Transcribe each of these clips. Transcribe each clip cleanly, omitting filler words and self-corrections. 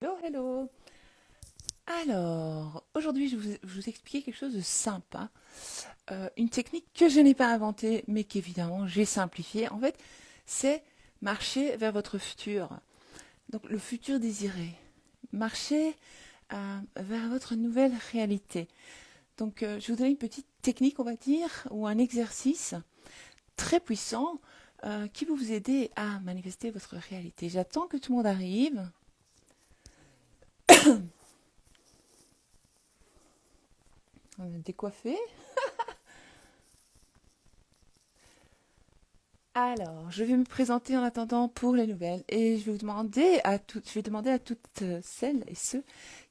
Hello, hello. Alors, aujourd'hui, je vais vous expliquer quelque chose de sympa. Une technique que je n'ai pas inventée, mais qu'évidemment j'ai simplifiée. En fait, c'est marcher vers votre futur. Donc, le futur désiré. Marcher vers votre nouvelle réalité. Donc, je vous donne une petite technique, on va dire, ou un exercice très puissant qui va vous aider à manifester votre réalité. J'attends que tout le monde arrive. On est décoiffé. Alors, je vais me présenter en attendant pour les nouvelles et je vais demander à toutes celles et ceux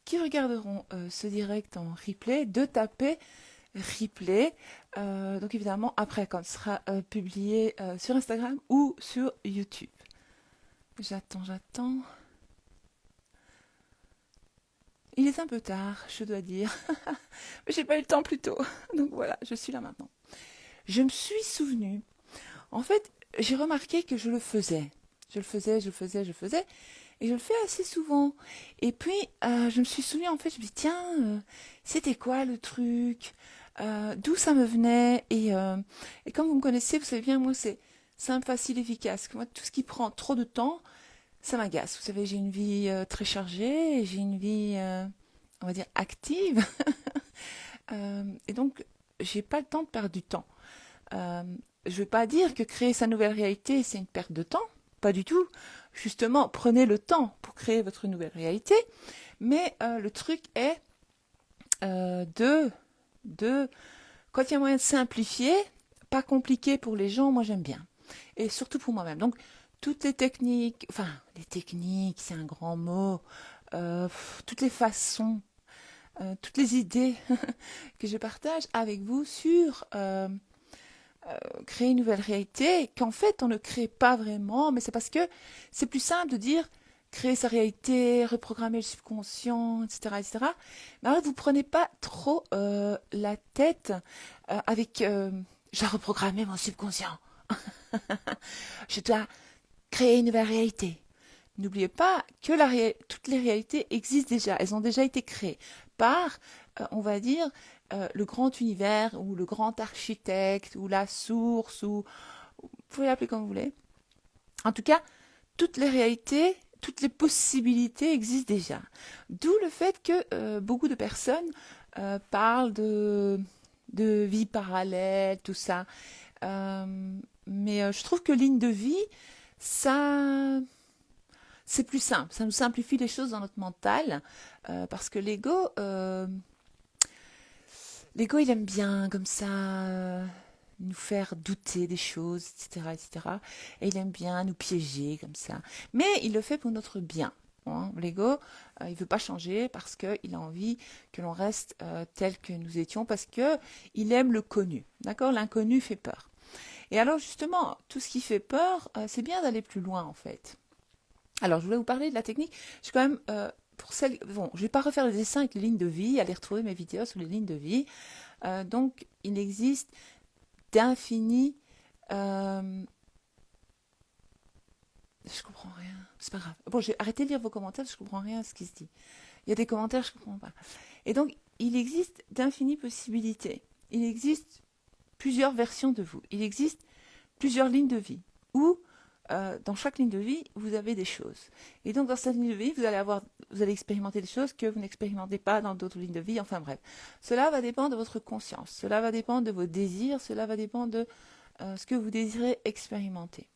qui regarderont ce direct en replay de taper replay. Donc évidemment, après, quand ce sera publié sur Instagram ou sur YouTube. J'attends. Il est un peu tard, je dois dire, mais j'ai pas eu le temps plus tôt. Donc voilà, je suis là maintenant. Je me suis souvenu. En fait, j'ai remarqué que je le faisais. Je le faisais. Et je le fais assez souvent. Et puis, je me suis souvenu, en fait, je me dis, tiens, c'était quoi le truc? D'où ça me venait? Et comme vous me connaissez, vous savez bien, moi, c'est simple, facile, efficace. Moi, tout ce qui prend trop de temps, ça m'agace. Vous savez, j'ai une vie très chargée, j'ai une vie, on va dire, active. Et donc, j'ai pas le temps de perdre du temps. Euh, je ne veux pas dire que créer sa nouvelle réalité, c'est une perte de temps. Pas du tout. Justement, prenez le temps pour créer votre nouvelle réalité. Mais le truc est euh, de, de, quand il y a moyen de simplifier, pas compliqué pour les gens, moi j'aime bien. Et surtout pour moi-même. Donc, toutes les techniques, enfin, les techniques, c'est un grand mot, toutes les façons, toutes les idées que je partage avec vous sur créer une nouvelle réalité, qu'en fait on ne crée pas vraiment, mais c'est parce que c'est plus simple de dire créer sa réalité, reprogrammer le subconscient, etc. etc. Mais alors vous ne prenez pas trop la tête avec je dois reprogrammer mon subconscient, je dois créer une nouvelle réalité. N'oubliez pas que toutes les réalités existent déjà, elles ont déjà été créées par, on va dire, le grand univers ou le grand architecte ou la source ou vous pouvez l'appeler comme vous voulez. En tout cas, toutes les réalités, toutes les possibilités existent déjà. D'où le fait que beaucoup de personnes parlent de vie parallèle, tout ça. Mais je trouve que ligne de vie, ça, c'est plus simple. Ça nous simplifie les choses dans notre mental. Parce que l'ego, il aime bien comme ça nous faire douter des choses, etc., etc. Et il aime bien nous piéger comme ça. Mais il le fait pour notre bien. Hein. L'ego, il veut pas changer parce qu'il a envie que l'on reste tel que nous étions, parce que il aime le connu. D'accord? L'inconnu fait peur. Et alors justement, tout ce qui fait peur, c'est bien d'aller plus loin en fait. Alors je voulais vous parler de la technique. Je suis quand même pour celle. Bon, je vais pas refaire le dessin avec les lignes de vie. Allez retrouver mes vidéos sur les lignes de vie. Donc il existe d'infini. Euh, je comprends rien. C'est pas grave. Bon, j'ai arrêté de lire vos commentaires, je comprends rien à ce qui se dit. Il y a des commentaires, je comprends pas. Et donc, il existe d'infinies possibilités. Il existe plusieurs versions de vous. Il existe plusieurs lignes de vie. Où, dans chaque ligne de vie, vous avez des choses. Et donc, dans cette ligne de vie, vous allez expérimenter des choses que vous n'expérimentez pas dans d'autres lignes de vie. Enfin bref. Cela va dépendre de votre conscience. Cela va dépendre de vos désirs. Cela va dépendre de ce que vous désirez expérimenter.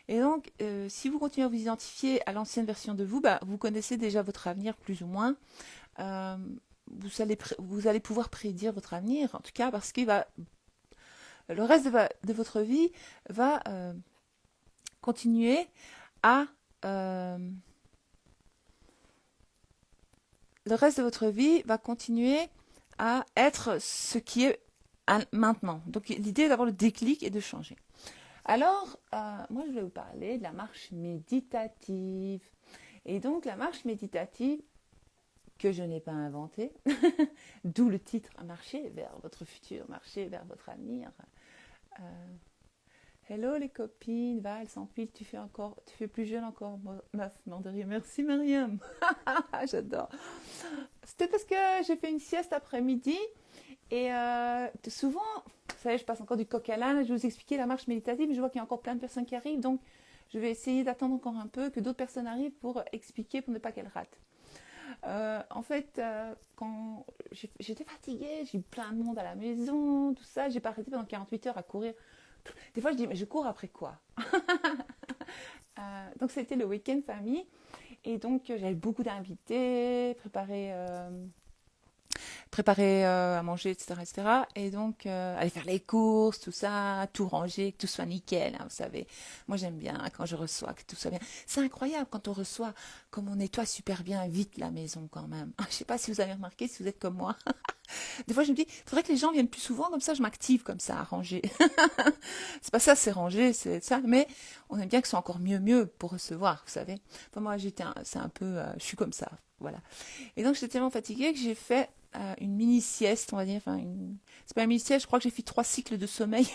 Et donc, si vous continuez à vous identifier à l'ancienne version de vous, bah, vous connaissez déjà votre avenir plus ou moins. Euh, vous allez pouvoir prédire votre avenir, en tout cas, parce que le reste de votre vie va continuer à... euh, le reste de votre vie va continuer à être ce qui est maintenant. Donc, l'idée est d'avoir le déclic et de changer. Alors, moi, je vais vous parler de la marche méditative. Et donc, la marche méditative, que je n'ai pas inventée, d'où le titre Marcher vers votre futur, marcher vers votre avenir. Euh, Hello les copines, Val, sans pile, tu fais plus jeune encore, meuf, non de rien. Merci Mariam. J'adore. C'était parce que j'ai fait une sieste après-midi et souvent, vous savez, je passe encore du coq à l'âne, je vais vous expliquer la marche méditative, mais je vois qu'il y a encore plein de personnes qui arrivent, donc je vais essayer d'attendre encore un peu que d'autres personnes arrivent pour expliquer, pour ne pas qu'elles ratent. En fait, quand j'étais fatiguée, j'ai eu plein de monde à la maison, tout ça, j'ai pas arrêté pendant 48 heures à courir. Des fois, je dis, mais je cours après quoi? Donc, c'était le week-end famille. Et donc, j'avais beaucoup d'invités, préparer à manger, etc., etc. Et donc, aller faire les courses, tout ça, tout ranger, que tout soit nickel, hein, vous savez. Moi, j'aime bien quand je reçois, que tout soit bien. C'est incroyable quand on reçoit, comme on nettoie super bien vite la maison quand même. Je ne sais pas si vous avez remarqué, si vous êtes comme moi. Des fois, je me dis, il faudrait que les gens viennent plus souvent, comme ça, je m'active comme ça à ranger. C'est pas ça, c'est ranger, c'est ça. Mais on aime bien que ce soit encore mieux pour recevoir, vous savez. Enfin, moi, c'est un peu, je suis comme ça, voilà. Et donc, j'étais tellement fatiguée que j'ai fait une mini sieste, on va dire. Enfin, c'est pas une mini sieste, je crois que j'ai fait 3 cycles de sommeil.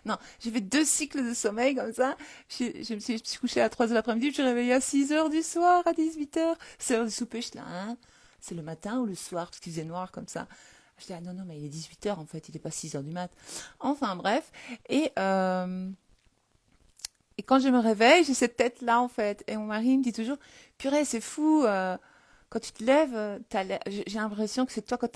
Non, j'ai fait 2 cycles de sommeil comme ça. Je me suis couchée à 3 heures de l'après-midi, je suis réveillée à 6 heures du soir, à 18 heures. C'est l'heure du souper, je suis là, hein. C'est le matin ou le soir, parce qu'il faisait noir comme ça. Je dis, ah non, non, mais il est 18 heures en fait, il n'est pas 6 heures du mat. Enfin, bref. Et, euh, et quand je me réveille, j'ai cette tête-là en fait. Et mon mari me dit toujours, purée, c'est fou. Quand tu te lèves, j'ai l'impression que c'est toi quand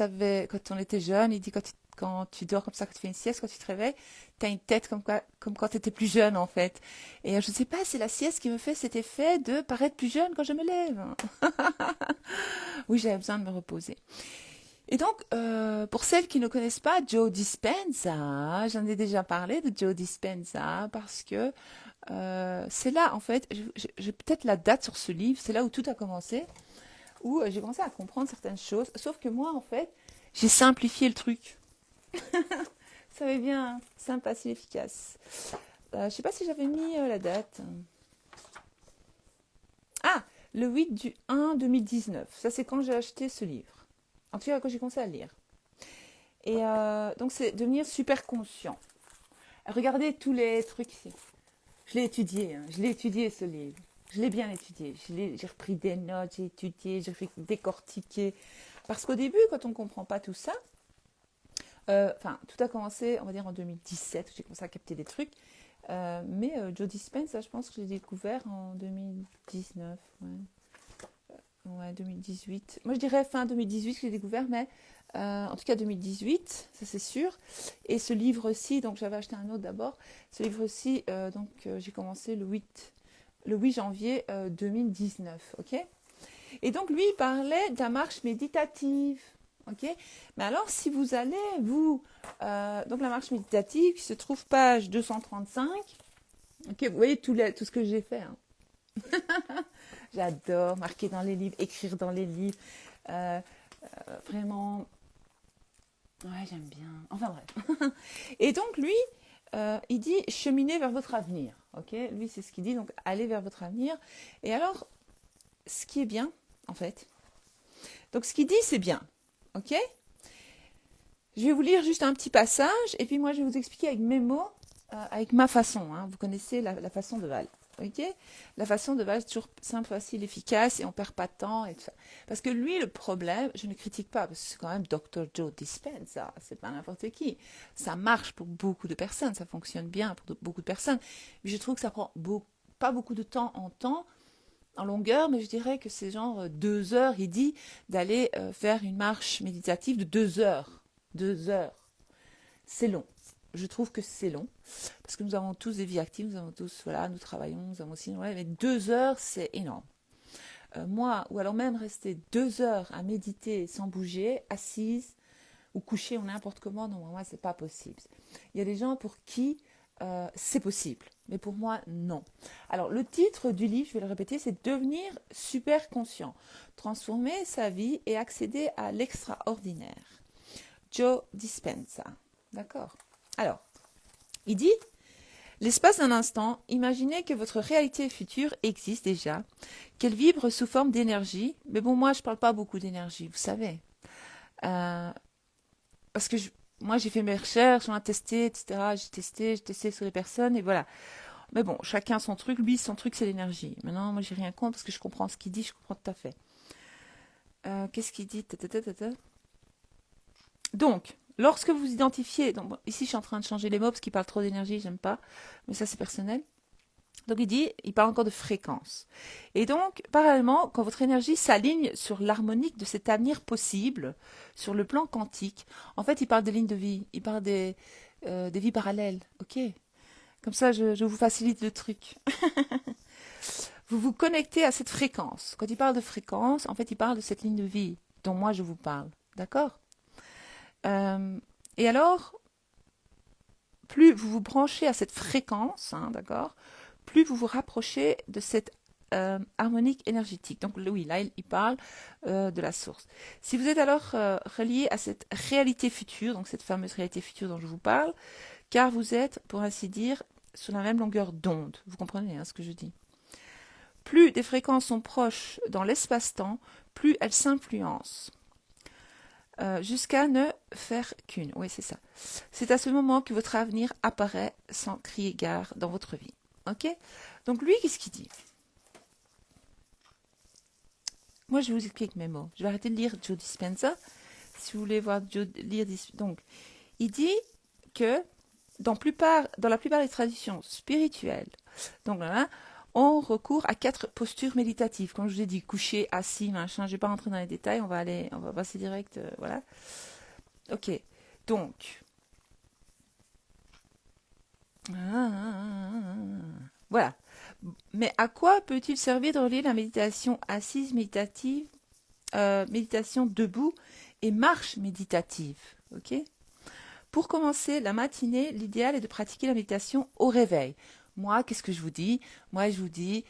on était jeune. Il dit quand tu dors comme ça, quand tu fais une sieste, quand tu te réveilles, tu as une tête comme quand tu étais plus jeune en fait. Et je ne sais pas, c'est la sieste qui me fait cet effet de paraître plus jeune quand je me lève. Oui, j'avais besoin de me reposer. Et donc, pour celles qui ne connaissent pas Joe Dispenza, j'en ai déjà parlé de Joe Dispenza parce que c'est là, en fait, j'ai peut-être la date sur ce livre, c'est là où tout a commencé, où j'ai commencé à comprendre certaines choses, sauf que moi, en fait, j'ai simplifié le truc. Vous savez bien, hein, simple, facile, efficace. Je ne sais pas si j'avais mis la date. Ah, le 8 du 1 2019. Ça, c'est quand j'ai acheté ce livre. En tout cas, quand j'ai commencé à le lire. Et donc, c'est devenir super conscient. Regardez tous les trucs ici. Je l'ai étudié, hein. Je l'ai étudié ce livre. Je l'ai bien étudié. J'ai repris des notes, j'ai étudié, j'ai fait décortiquer. Parce qu'au début, quand on ne comprend pas tout ça, enfin, tout a commencé, on va dire, en 2017, où j'ai commencé à capter des trucs. Mais Joe Dispenza, je pense que j'ai découvert en 2019. Ouais. Ouais, 2018. Moi, je dirais fin 2018 que j'ai découvert, mais en tout cas 2018, ça c'est sûr. Et ce livre-ci, donc j'avais acheté un autre d'abord. Ce livre-ci, j'ai commencé le 8 janvier 2019, ok? Et donc lui, il parlait de la marche méditative, ok? Mais alors, si vous allez, donc la marche méditative qui se trouve page 235, ok? Vous voyez tout ce que j'ai fait, hein. J'adore marquer dans les livres, écrire dans les livres. Euh, Vraiment, ouais, j'aime bien. Enfin bref. Et donc lui, il dit cheminez vers votre avenir. Ok, lui c'est ce qu'il dit. Donc allez vers votre avenir. Et alors, ce qui est bien, en fait. Donc ce qu'il dit, c'est bien. Ok. Je vais vous lire juste un petit passage et puis moi je vais vous expliquer avec mes mots, avec ma façon, hein. Vous connaissez la façon de Val. Ok, la façon de Val, c'est toujours simple, facile, efficace et on perd pas de temps et tout ça. Parce que lui, le problème, je ne critique pas, parce que c'est quand même Dr. Joe Dispenza, c'est pas n'importe qui. Ça marche pour beaucoup de personnes, ça fonctionne bien pour beaucoup de personnes. Mais je trouve que ça prend pas beaucoup de temps, en longueur, mais je dirais que c'est genre 2 heures, il dit, d'aller faire une marche méditative de 2 heures. 2 heures. C'est long. Je trouve que c'est long, parce que nous avons tous des vies actives, nous avons tous, voilà, nous travaillons, nous avons aussi, ouais, mais 2 heures, c'est énorme. Moi, ou alors même rester 2 heures à méditer sans bouger, assise ou couchée ou n'importe comment, non, moi, c'est pas possible. Il y a des gens pour qui c'est possible, mais pour moi, non. Alors, le titre du livre, je vais le répéter, c'est Devenir super conscient, transformer sa vie et accéder à l'extraordinaire. Joe Dispenza. D'accord. Alors, il dit, l'espace d'un instant, imaginez que votre réalité future existe déjà, qu'elle vibre sous forme d'énergie. Mais bon, moi, je ne parle pas beaucoup d'énergie, vous savez. Parce que moi, j'ai fait mes recherches, on a testé, etc. J'ai testé sur les personnes, et voilà. Mais bon, chacun son truc. Lui, son truc, c'est l'énergie. Maintenant, moi, j'ai rien contre parce que je comprends ce qu'il dit, je comprends tout à fait. Qu'est-ce qu'il dit? Donc, lorsque vous identifiez, donc bon, ici, je suis en train de changer les mots parce qu'il parle trop d'énergie, j'aime pas, mais ça, c'est personnel. Donc, il parle encore de fréquence. Et donc, parallèlement, quand votre énergie s'aligne sur l'harmonique de cet avenir possible, sur le plan quantique, en fait, il parle des lignes de vie, il parle des vies parallèles, ok? Comme ça, je vous facilite le truc. Vous vous connectez à cette fréquence. Quand il parle de fréquence, en fait, il parle de cette ligne de vie dont moi je vous parle. D'accord? Et alors, plus vous vous branchez à cette fréquence, hein, d'accord, plus vous vous rapprochez de cette harmonique énergétique. Donc oui, là, il parle de la source. Si vous êtes alors relié à cette réalité future, donc cette fameuse réalité future dont je vous parle, car vous êtes, pour ainsi dire, sur la même longueur d'onde. Vous comprenez hein, ce que je dis? Plus des fréquences sont proches dans l'espace-temps, plus elles s'influencent. Jusqu'à ne faire qu'une. Oui, c'est ça. C'est à ce moment que votre avenir apparaît sans crier gare dans votre vie. Ok? Donc lui, qu'est-ce qu'il dit? Moi, je vais vous expliquer mes mots. Je vais arrêter de lire Joe Dispenza. Si vous voulez voir Joe lire... Donc, il dit que dans la plupart des traditions spirituelles, donc là, on recourt à 4 postures méditatives. Comme je vous ai dit, coucher, assis, machin. Je ne vais pas rentrer dans les détails. On va passer direct. Voilà. Ok. Donc. Voilà. Mais à quoi peut-il servir de relier la méditation assise méditative, méditation debout et marche méditative? Ok. Pour commencer la matinée, l'idéal est de pratiquer la méditation au réveil. Moi, qu'est-ce que je vous dis? Moi, je vous dis,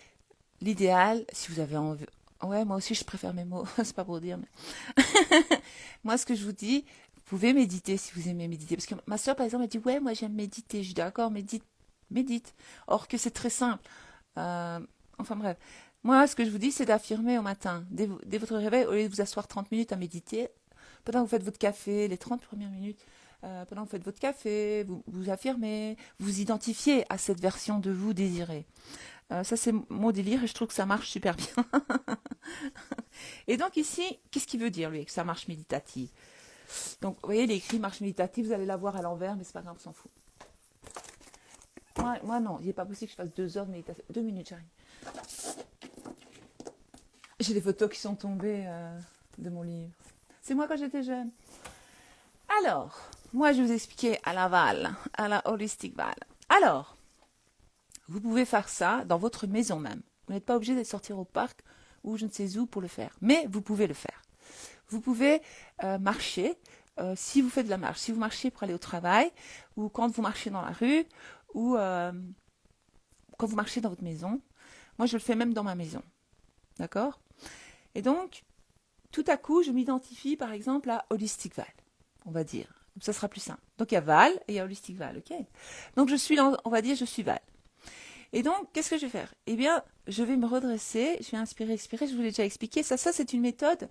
l'idéal, si vous avez envie... Ouais, moi aussi, je préfère mes mots. C'est pas pour dire, mais... Moi, ce que je vous dis, vous pouvez méditer si vous aimez méditer. Parce que ma soeur, par exemple, elle dit, ouais, moi, j'aime méditer. Je dis, d'accord, médite, médite. Or que c'est très simple. Euh, enfin, bref. Moi, ce que je vous dis, c'est d'affirmer au matin, dès votre réveil, au lieu de vous asseoir 30 minutes à méditer, pendant que vous faites votre café, les 30 premières minutes, pendant que vous faites votre café, vous affirmez, vous identifiez à cette version de vous désirée. Ça, c'est mon délire et je trouve que ça marche super bien. Et donc ici, qu'est-ce qu'il veut dire, lui, que ça marche méditative? Donc, vous voyez, il est écrit marche méditative, vous allez la voir à l'envers, mais c'est pas grave, on s'en fout. Moi, non, il n'est pas possible que je fasse 2 heures de méditation. 2 minutes, j'arrive. J'ai des photos qui sont tombées de mon livre. C'est moi quand j'étais jeune. Alors, moi, je vous expliquais à la Val, à la Holistic Val. Alors, vous pouvez faire ça dans votre maison même. Vous n'êtes pas obligé de sortir au parc ou je ne sais où pour le faire. Mais vous pouvez le faire. Vous pouvez marcher si vous faites de la marche. Si vous marchez pour aller au travail ou quand vous marchez dans la rue ou quand vous marchez dans votre maison. Moi, je le fais même dans ma maison. D'accord? Et donc, tout à coup, je m'identifie par exemple à Holistic Val. On va dire. Ça sera plus simple. Donc, il y a Val et il y a Holistic Val. Ok? Donc, on va dire, je suis Val. Et donc, qu'est-ce que je vais faire? Eh bien, je vais me redresser, je vais inspirer, expirer, je vous l'ai déjà expliqué. Ça c'est une méthode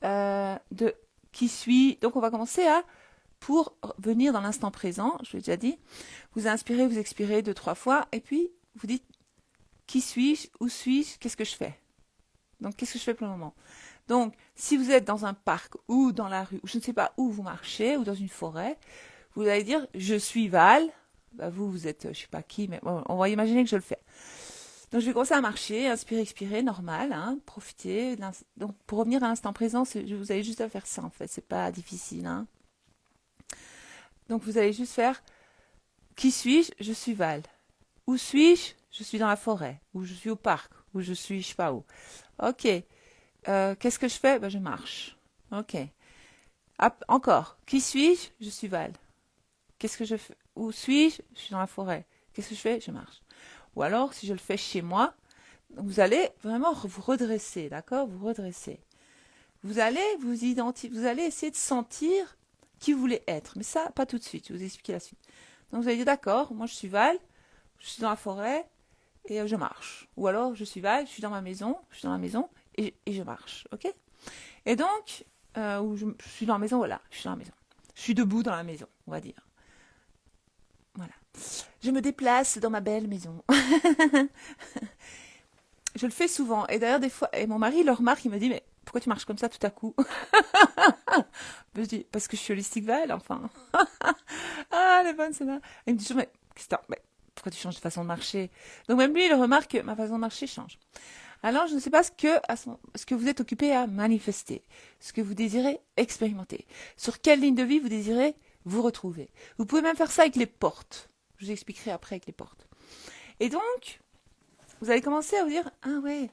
de qui suis. Donc, on va commencer pour venir dans l'instant présent, je l'ai déjà dit, vous inspirez, vous expirez 2-3 fois, et puis vous dites qui suis-je, où suis-je, qu'est-ce que je fais? Donc, qu'est-ce que je fais pour le moment? Donc, si vous êtes dans un parc ou dans la rue, ou je ne sais pas où vous marchez, ou dans une forêt, vous allez dire je suis Val. Bah vous êtes, je ne sais pas qui, mais bon, on va imaginer que je le fais. Donc je vais commencer à marcher, inspirer, expirer, normal, hein, profiter. Donc pour revenir à l'instant présent, vous avez juste à faire ça en fait, c'est pas difficile. Hein. Donc vous allez juste faire qui suis-je? Je suis Val. Où suis-je? Je suis dans la forêt, ou je suis au parc, ou je suis je sais pas où. Ok. Qu'est-ce que je fais? Ben, je marche. Ok. Encore. Qui suis-je? Je suis Val. Qu'est-ce que je fais? Où suis-je? Je suis dans la forêt. Qu'est-ce que je fais? Je marche. Ou alors, si je le fais chez moi, vous allez vraiment vous redresser, d'accord? Vous redresser. Vous allez vous identifier, vous allez essayer de sentir qui vous voulez être. Mais ça, pas tout de suite. Je vais vous expliquer la suite. Donc, vous allez dire, d'accord, moi je suis Val, je suis dans la forêt et je marche. Ou alors, je suis Val, je suis dans ma maison, je suis dans la maison et je marche, ok? Et donc, ou je suis dans la maison, voilà, je suis dans la maison. Je suis debout dans la maison, on va dire. Voilà. Je me déplace dans ma belle maison. Je le fais souvent. Et d'ailleurs, des fois, et mon mari le remarque, il me dit, mais pourquoi tu marches comme ça tout à coup? Je dis, parce que je suis holistique Val, enfin. Ah, elle est bonne, c'est là. Il me dit toujours, mais, Christophe, mais pourquoi tu changes de façon de marcher? Donc même lui, il remarque que ma façon de marcher change. Alors, je ne sais pas ce que vous êtes occupé à manifester, ce que vous désirez expérimenter, sur quelle ligne de vie vous désirez vous retrouver. Vous pouvez même faire ça avec les portes. Je vous expliquerai après avec les portes. Et donc, vous allez commencer à vous dire, ah ouais,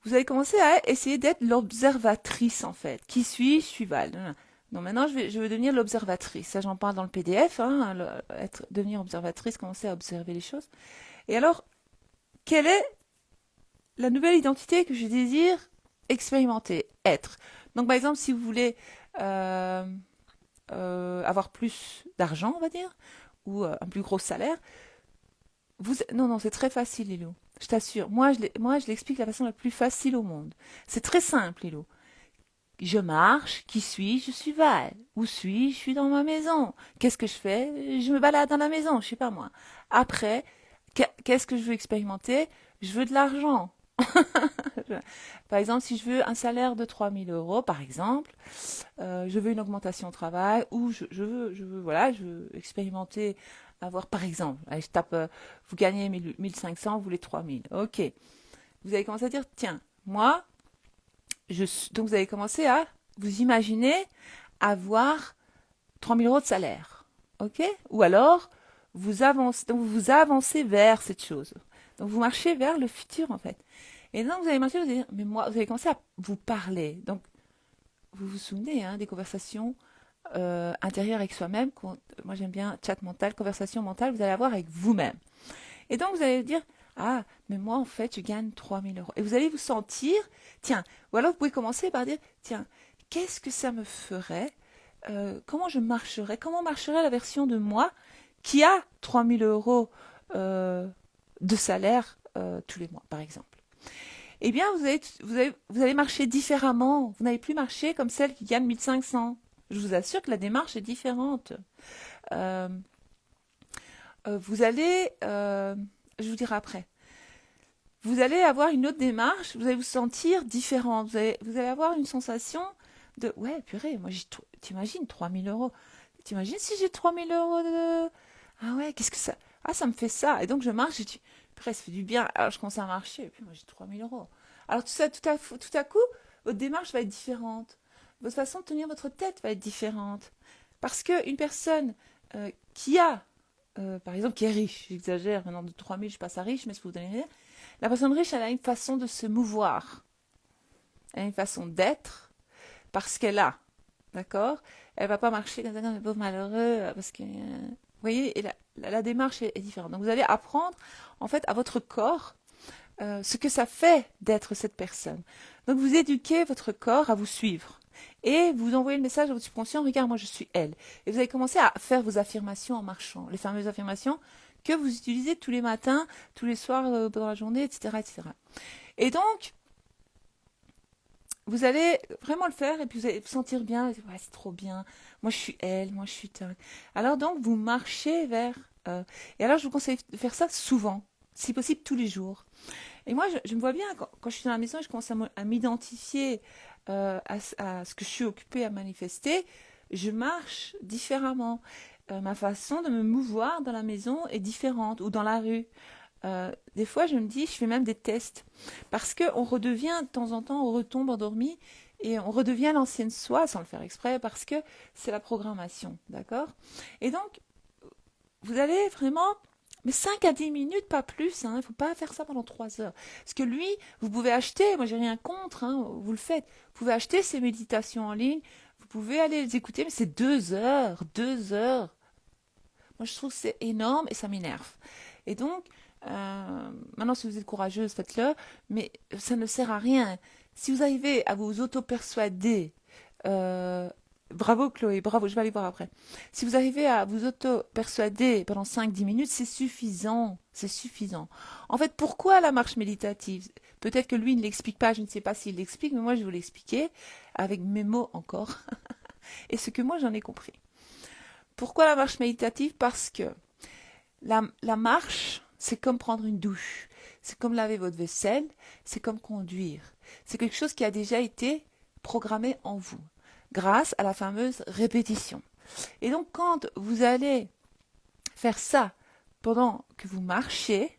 vous allez commencer à essayer d'être l'observatrice en fait. Qui suis-je? Je suis Val. Donc maintenant, je vais devenir l'observatrice. Ça, j'en parle dans le PDF. Hein, devenir observatrice, commencer à observer les choses. Et alors, quelle est la nouvelle identité que je désire expérimenter, être? Donc, par exemple, si vous voulez euh, avoir plus d'argent, on va dire, ou un plus gros salaire, non, non, c'est très facile, Lilo. Je t'assure. Moi, je l'explique de la façon la plus facile au monde. C'est très simple, Lilo. Je marche, qui suis-je? Je suis Val. Où suis-je? Je suis dans ma maison. Qu'est-ce que je fais? Je me balade dans la maison, je sais pas moi. Après, qu'est-ce que je veux expérimenter? Je veux de l'argent. Par exemple, si je veux un salaire de 3 000 euros, par exemple, je veux une augmentation au travail, ou voilà, je veux expérimenter, avoir, par exemple, allez, je tape, vous gagnez 1500, vous voulez 3000. Ok. Vous allez commencer à dire, tiens, moi, donc vous allez commencer à vous imaginer avoir 3000 euros de salaire. Ok. Ou alors, vous avancez vers cette chose. Donc vous marchez vers le futur, en fait. Et donc vous allez marcher, vous allez dire, mais moi, vous allez commencer à vous parler. Donc, vous vous souvenez hein, des conversations intérieures avec soi-même. Moi, j'aime bien chat mental, conversation mentale, vous allez avoir avec vous-même. Et donc, vous allez dire, ah, mais moi, en fait, je gagne 3000 euros. Et vous allez vous sentir, tiens, ou alors vous pouvez commencer par dire, tiens, qu'est-ce que ça me ferait comment marcherait la version de moi qui a 3000 euros de salaire tous les mois, par exemple. Eh bien, vous allez marcher différemment. Vous n'allez plus marcher comme celle qui gagne 1500. Je vous assure que la démarche est différente. Euh, vous allez, je vous dirai après, vous allez avoir une autre démarche, vous allez vous sentir différent. Vous allez avoir une sensation de, ouais, purée, moi, t'imagines 3000 euros. T'imagines si j'ai 3000 euros de... Ah ouais, qu'est-ce que ça... Ah, ça me fait ça. Et donc, je marche, je dis, purée, ça fait du bien. Alors, je commence à marcher, et puis moi, j'ai 3000 euros. Alors, tout à coup, votre démarche va être différente. Votre façon de tenir votre tête va être différente. Parce qu'une personne qui a, par exemple, qui est riche, j'exagère, maintenant de 3000, je passe à riche, mais ce que vous donnez, la personne riche, elle a une façon de se mouvoir. Elle a une façon d'être parce qu'elle a. D'accord. Elle va pas marcher comme ça, comme un pauvre malheureux, parce que... vous voyez, et la démarche est différente. Donc vous allez apprendre, en fait, à votre corps ce que ça fait d'être cette personne. Donc vous éduquez votre corps à vous suivre. Et vous envoyez le message à votre subconscient, regarde, moi je suis elle. Et vous allez commencer à faire vos affirmations en marchant. Les fameuses affirmations que vous utilisez tous les matins, tous les soirs pendant la journée, etc., etc. Et donc, vous allez vraiment le faire et puis vous allez vous sentir bien. Ouais, c'est trop bien. Moi, je suis elle. Moi, je suis dingue. Alors donc, vous marchez vers... et alors, je vous conseille de faire ça souvent. Si possible, tous les jours. Et moi, je me vois bien quand je suis dans la maison et je commence à m'identifier à ce que je suis occupée à manifester. Je marche différemment. Ma façon de me mouvoir dans la maison est différente ou dans la rue. Des fois, je me dis, je fais même des tests. Parce qu'on redevient, de temps en temps, on retombe endormi et on redevient l'ancienne soi sans le faire exprès parce que c'est la programmation. D'accord? Et donc, vous allez vraiment, mais 5 à 10 minutes, pas plus. Hein, il ne faut pas faire ça pendant 3 heures. Parce que lui, vous pouvez acheter, moi j'ai rien contre, hein, vous le faites. Vous pouvez acheter ces méditations en ligne, vous pouvez aller les écouter, mais c'est 2 heures, 2 heures. Moi je trouve que c'est énorme et ça m'énerve. Et donc, maintenant si vous êtes courageuse, faites-le, mais ça ne sert à rien. Si vous arrivez à vous auto-persuader, bravo Chloé, bravo, je vais aller voir après. Si vous arrivez à vous auto-persuader pendant 5 10 minutes, c'est suffisant. C'est suffisant. En fait, pourquoi la marche méditative? Peut-être que lui ne l'explique pas, je ne sais pas s'il l'explique, mais moi je vais vous l'expliquer avec mes mots encore. et ce que moi j'en ai compris. Pourquoi la marche méditative? Parce que la marche, c'est comme prendre une douche, c'est comme laver votre vaisselle, c'est comme conduire. C'est quelque chose qui a déjà été programmé en vous, grâce à la fameuse répétition. Et donc quand vous allez faire ça pendant que vous marchez,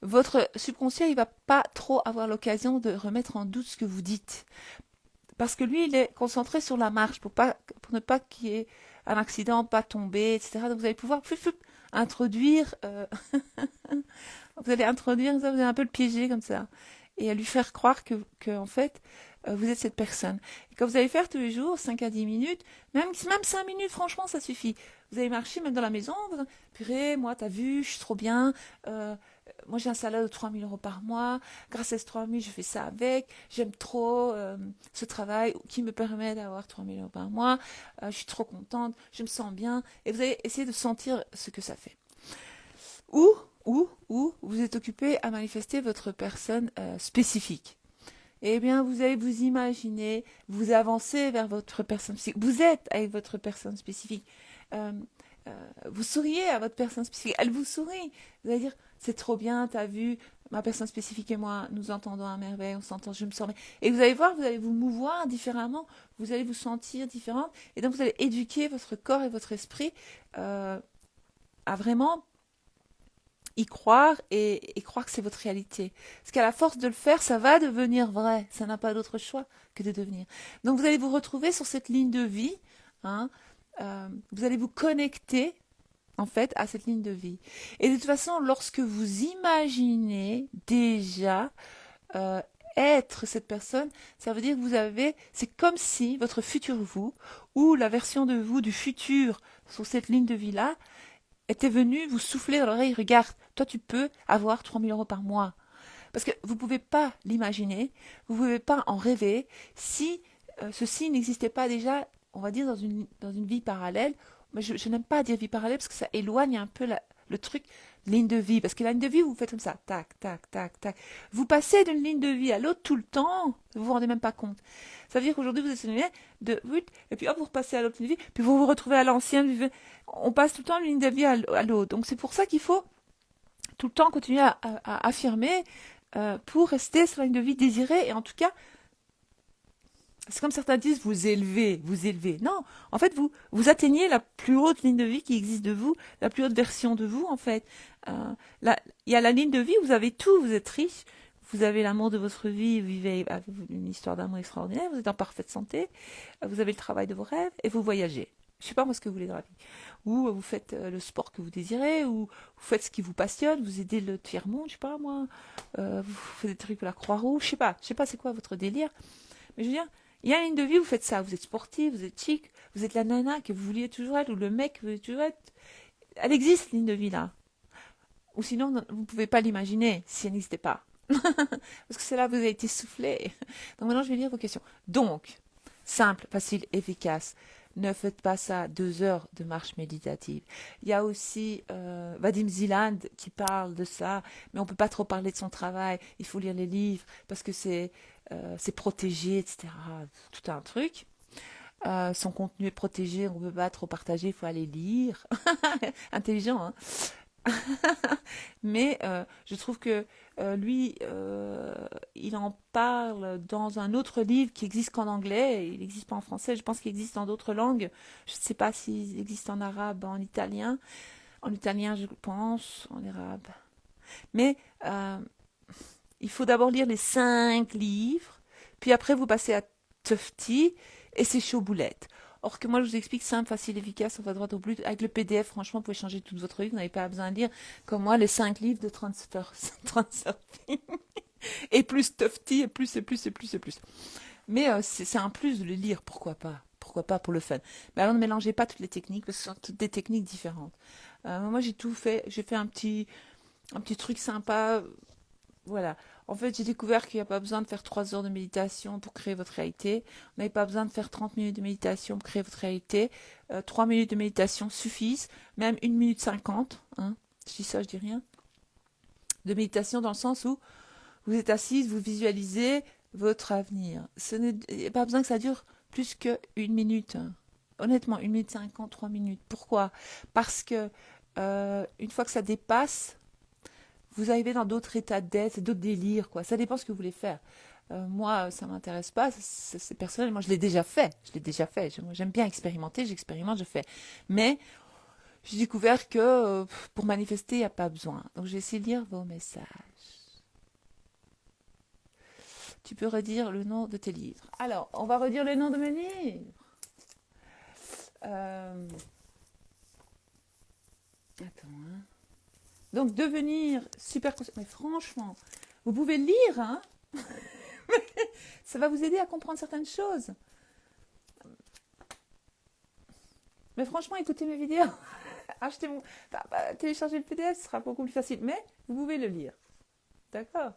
votre subconscient, il va pas trop avoir l'occasion de remettre en doute ce que vous dites. Parce que lui, il est concentré sur la marche pour ne pas qu'il y ait un accident, pas tomber, etc. Donc vous allez pouvoir introduire, vous allez introduire, vous allez un peu le piéger comme ça, et à lui faire croire que en fait, vous êtes cette personne. Et quand vous allez faire tous les jours, 5 à 10 minutes, même 5 minutes, franchement, ça suffit. Vous allez marcher même dans la maison, vous allez, purée, moi, t'as vu, je suis trop bien, moi j'ai un salaire de 3 000 euros par mois, grâce à ces 3 000, je fais ça avec, j'aime trop ce travail qui me permet d'avoir 3 000 euros par mois, je suis trop contente, je me sens bien, et vous allez essayer de sentir ce que ça fait. Ou vous êtes occupé à manifester votre personne spécifique. Eh bien, vous allez vous imaginer, vous avancez vers votre personne spécifique. Vous êtes avec votre personne spécifique. Euh, vous souriez à votre personne spécifique. Elle vous sourit. Vous allez dire, c'est trop bien, t'as vu, ma personne spécifique et moi, nous entendons à merveille, on s'entend, je me sens bien. Et vous allez voir, vous allez vous mouvoir différemment, vous allez vous sentir différente. Et donc, vous allez éduquer votre corps et votre esprit à vraiment y croire et croire que c'est votre réalité. Parce qu'à la force de le faire, ça va devenir vrai. Ça n'a pas d'autre choix que de devenir. Donc vous allez vous retrouver sur cette ligne de vie. Hein, vous allez vous connecter en fait à cette ligne de vie. Et de toute façon, lorsque vous imaginez déjà être cette personne, ça veut dire que c'est comme si votre futur vous ou la version de vous du futur sur cette ligne de vie là était venu vous souffler dans l'oreille, regarde, toi tu peux avoir 3 000 euros par mois. Parce que vous ne pouvez pas l'imaginer, vous ne pouvez pas en rêver si ceci n'existait pas déjà, on va dire, dans une vie parallèle. Mais je n'aime pas dire vie parallèle parce que ça éloigne un peu le truc, ligne de vie. Parce que la ligne de vie, vous faites comme ça, tac, tac, tac, tac. Vous passez d'une ligne de vie à l'autre tout le temps, vous vous rendez même pas compte. Ça veut dire qu'aujourd'hui, vous êtes sur une ligne de et puis hop, vous repassez à l'autre ligne de vie, puis vous vous retrouvez à l'ancienne. On passe tout le temps d'une ligne de vie à l'autre. Donc c'est pour ça qu'il faut tout le temps continuer à affirmer pour rester sur la ligne de vie désirée. Et en tout cas, c'est comme certains disent, vous élevez, vous élevez. Non, en fait, vous atteignez la plus haute ligne de vie qui existe de vous, la plus haute version de vous, en fait. Il y a la ligne de vie, vous avez tout, vous êtes riche, vous avez l'amour de votre vie, vous vivez une histoire d'amour extraordinaire, vous êtes en parfaite santé, vous avez le travail de vos rêves et vous voyagez. Je sais pas moi ce que vous voulez dans la vie. Ou vous faites le sport que vous désirez, ou vous faites ce qui vous passionne, vous aidez le tiers-monde, je sais pas moi, vous faites des trucs pour la Croix-Rouge, je sais pas c'est quoi votre délire. Mais je veux dire, il y a une ligne de vie, vous faites ça, vous êtes sportif, vous êtes chic, vous êtes la nana que vous vouliez toujours être, ou le mec que vous vouliez toujours être. Elle existe, ligne de vie là. Ou sinon, vous ne pouvez pas l'imaginer si elle n'existait pas. Parce que c'est là que vous avez été soufflé. Donc maintenant, je vais lire vos questions. Donc, simple, facile, efficace. Ne faites pas ça 2 heures de marche méditative. Il y a aussi Vadim Ziland qui parle de ça, mais on ne peut pas trop parler de son travail. Il faut lire les livres parce que c'est protégé, etc. Tout un truc. Son contenu est protégé, on ne peut pas trop partager, il faut aller lire. Intelligent, hein. Mais je trouve que lui, il en parle dans un autre livre qui existe qu'en anglais. Il n'existe pas en français. Je pense qu'il existe dans d'autres langues. Je ne sais pas s'il existe en arabe, en italien. En italien, je pense, en arabe. Mais il faut d'abord lire les 5 livres, puis après vous passez à Tufti et c'est chaud boulette. Or que moi, je vous explique simple, facile, efficace, on va droit au but. Avec le PDF, franchement, vous pouvez changer toute votre vie. Vous n'avez pas besoin de lire, comme moi, les 5 livres de Transurfing. Et plus Tufti, et plus, et plus, et plus, et plus. Mais c'est un plus de le lire, pourquoi pas? Pourquoi pas pour le fun? Mais alors ne mélangez pas toutes les techniques, parce que ce sont toutes des techniques différentes. Moi, j'ai tout fait. J'ai fait un petit truc sympa. Voilà. En fait, j'ai découvert qu'il n'y a pas besoin de faire 3 heures de méditation pour créer votre réalité. Vous n'avez pas besoin de faire 30 minutes de méditation pour créer votre réalité. 3 minutes de méditation suffisent, même 1 minute 50. Hein. Je dis ça, je dis rien. De méditation dans le sens où vous êtes assise, vous visualisez votre avenir. Il n'y a pas besoin que ça dure plus que 1 minute. Honnêtement, 1 minute 50, 3 minutes. Pourquoi? Parce que une fois que ça dépasse, vous arrivez dans d'autres états d'être, d'autres délires, quoi. Ça dépend ce que vous voulez faire. Moi, ça m'intéresse pas, c'est personnel. Moi, je l'ai déjà fait. Je l'ai déjà fait. J'aime bien expérimenter, j'expérimente, je fais. Mais j'ai découvert que pour manifester, il n'y a pas besoin. Donc, je vais essayer de lire vos messages. Tu peux redire le nom de tes livres. Alors, on va redire le nom de mes livres. Attends, hein. Donc, devenir super conscient. Mais franchement, vous pouvez le lire, hein. Ça va vous aider à comprendre certaines choses. Mais franchement, écoutez mes vidéos. Achetez mon... téléchargez le PDF, ce sera beaucoup plus facile. Mais vous pouvez le lire. D'accord?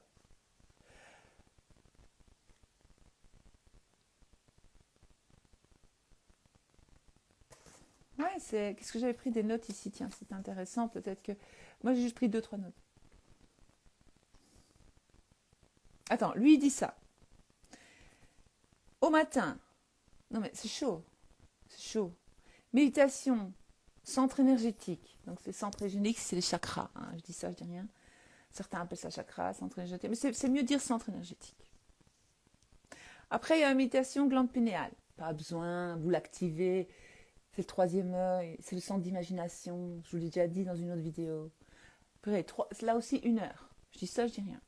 Ouais, c'est... Qu'est-ce que j'avais pris des notes ici? Tiens, c'est intéressant. Peut-être que... Moi, j'ai juste pris 2, 3 notes. Attends, lui, il dit ça. Au matin. Non, mais c'est chaud. C'est chaud. Méditation. Centre énergétique. Donc, c'est centre énergétique, c'est les chakras. Hein. Je dis ça, je dis rien. Certains appellent ça chakra, centre énergétique. Mais c'est mieux de dire centre énergétique. Après, il y a la méditation glande pinéale. Pas besoin, vous l'activez. C'est le troisième œil, c'est le centre d'imagination. Je vous l'ai déjà dit dans une autre vidéo. Là aussi, 1 heure. Je dis ça, je dis rien.